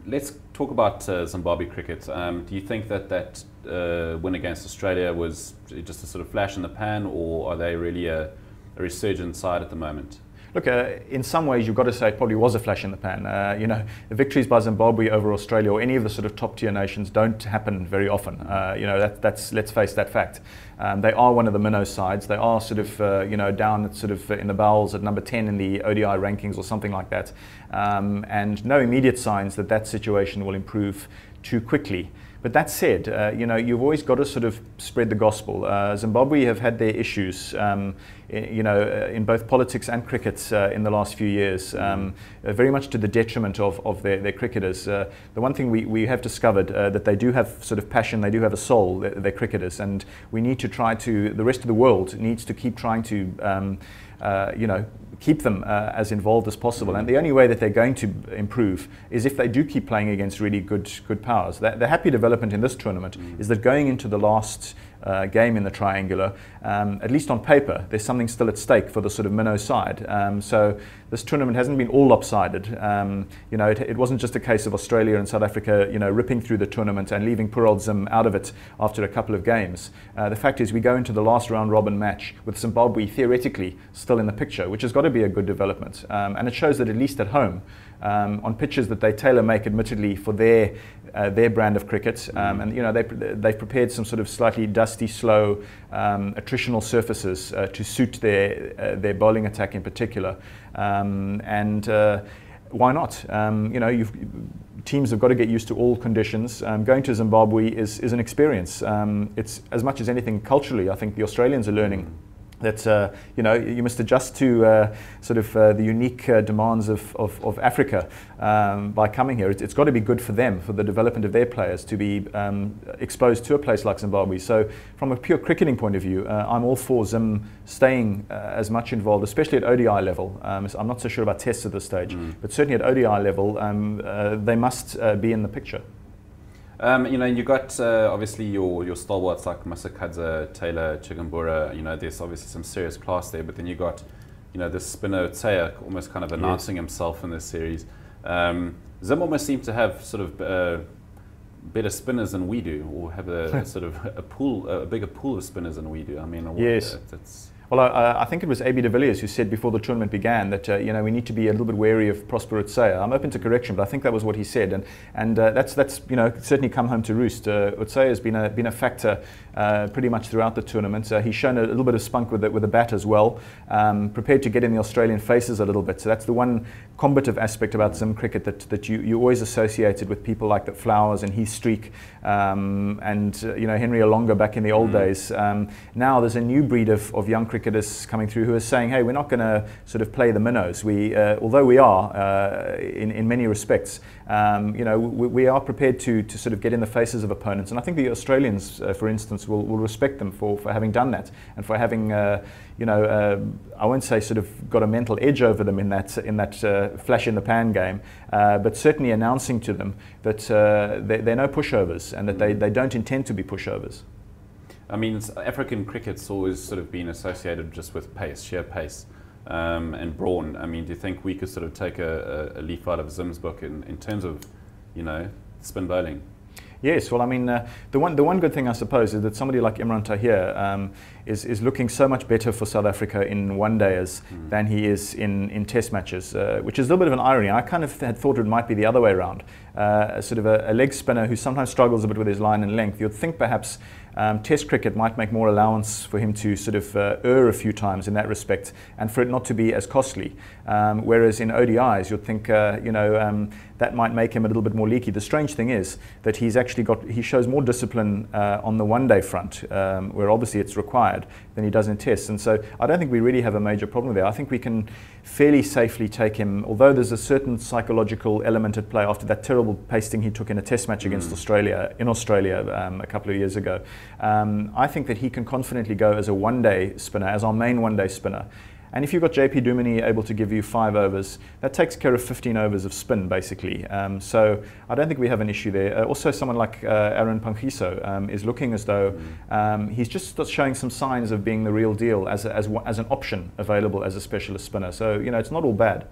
let's talk about Zimbabwe cricket. Do you think that win against Australia was just a sort of flash in the pan, or are they really a resurgent side at the moment? Look, in some ways you've got to say it probably was a flash in the pan. The victories by Zimbabwe over Australia or any of the sort of top tier nations don't happen very often. That's let's face that fact. They are one of the minnow sides. They are sort of down at sort of in the bowels at number 10 in the ODI rankings or something like that. And no immediate signs that that situation will improve too quickly. But that said, you've always got to sort of spread the gospel. Zimbabwe have had their issues, in both politics and cricket in the last few years, very much to the detriment of their cricketers. The one thing we have discovered that they do have sort of passion, they do have a soul, their cricketers, and we need to try to, the rest of the world needs to keep trying to, keep them as involved as possible. And the only way that they're going to improve is if they do keep playing against really good powers. The happy development in this tournament is that going into the last game in the triangular, at least on paper, there's something still at stake for the sort of minnow side. So this tournament hasn't been all lopsided. It wasn't just a case of Australia and South Africa, ripping through the tournament and leaving poor old Zim out of it after a couple of games. The fact is we go into the last round robin match with Zimbabwe theoretically still in the picture, which has got to be a good development. And it shows that at least at home, on pitches that they tailor-make admittedly for their brand of cricket, and they've prepared some sort of slightly dusty, slow, attritional surfaces to suit their bowling attack in particular. Why not? Teams have got to get used to all conditions. Going to Zimbabwe is an experience. It's as much as anything culturally. I think the Australians are learning that you must adjust to the unique demands of Africa by coming here. It's got to be good for them, for the development of their players, to be exposed to a place like Zimbabwe. So from a pure cricketing point of view, I'm all for Zim staying as much involved, especially at ODI level. I'm not so sure about tests at this stage, but certainly at ODI level, they must be in the picture. You got obviously your stalwarts like Masakadza, Taylor, Chigumbura. There's obviously some serious class there, but then you got, this spinner Tsaya almost kind of announcing himself in this series. Zim almost seems to have sort of better spinners than we do, or have a sort of a bigger pool of spinners than we do. Yes. Well, I think it was A.B. de Villiers who said before the tournament began that we need to be a little bit wary of Prosper Utseya. I'm open to correction, but I think that was what he said, and that's certainly come home to roost. Utseya has been a factor pretty much throughout the tournament. He's shown a little bit of spunk with the bat as well, prepared to get in the Australian faces a little bit. So that's the one combative aspect about Zim cricket that you always associated with people like the Flowers and Heath Streak and Henry Alonga back in the old days. Now there's a new breed of young cricketers coming through who are saying, hey, we're not going to sort of play the minnows. Although we are in many respects, we are prepared to sort of get in the faces of opponents. And I think the Australians, for instance, will respect them for having done that and for having, I won't say sort of got a mental edge over them in that flash in the pan game, but certainly announcing to them that they're no pushovers and that they don't intend to be pushovers. African cricket's always sort of been associated just with pace, sheer pace, and brawn. Do you think we could sort of take a leaf out of Zim's book in terms of, spin bowling? Yes, well, the one good thing I suppose is that somebody like Imran Tahir is looking so much better for South Africa in one-dayers than he is in test matches, which is a little bit of an irony. I kind of had thought it might be the other way around. Sort of a leg spinner who sometimes struggles a bit with his line and length. You'd think perhaps Test cricket might make more allowance for him to sort of err a few times in that respect, and for it not to be as costly. Whereas in ODIs, you'd think that might make him a little bit more leaky. The strange thing is that he shows more discipline on the one-day front, where obviously it's required, than he does in tests. And so I don't think we really have a major problem there. I think we can fairly safely take him, although there's a certain psychological element at play after that terrible pasting he took in a test match against Australia a couple of years ago. I think that he can confidently go as a one-day spinner, as our main one-day spinner. And if you've got JP Duminy able to give you 5 overs, that takes care of 15 overs of spin, basically. So I don't think we have an issue there. Also, someone like Aaron Pangiso is looking as though he's just showing some signs of being the real deal as an option available as a specialist spinner. So, it's not all bad.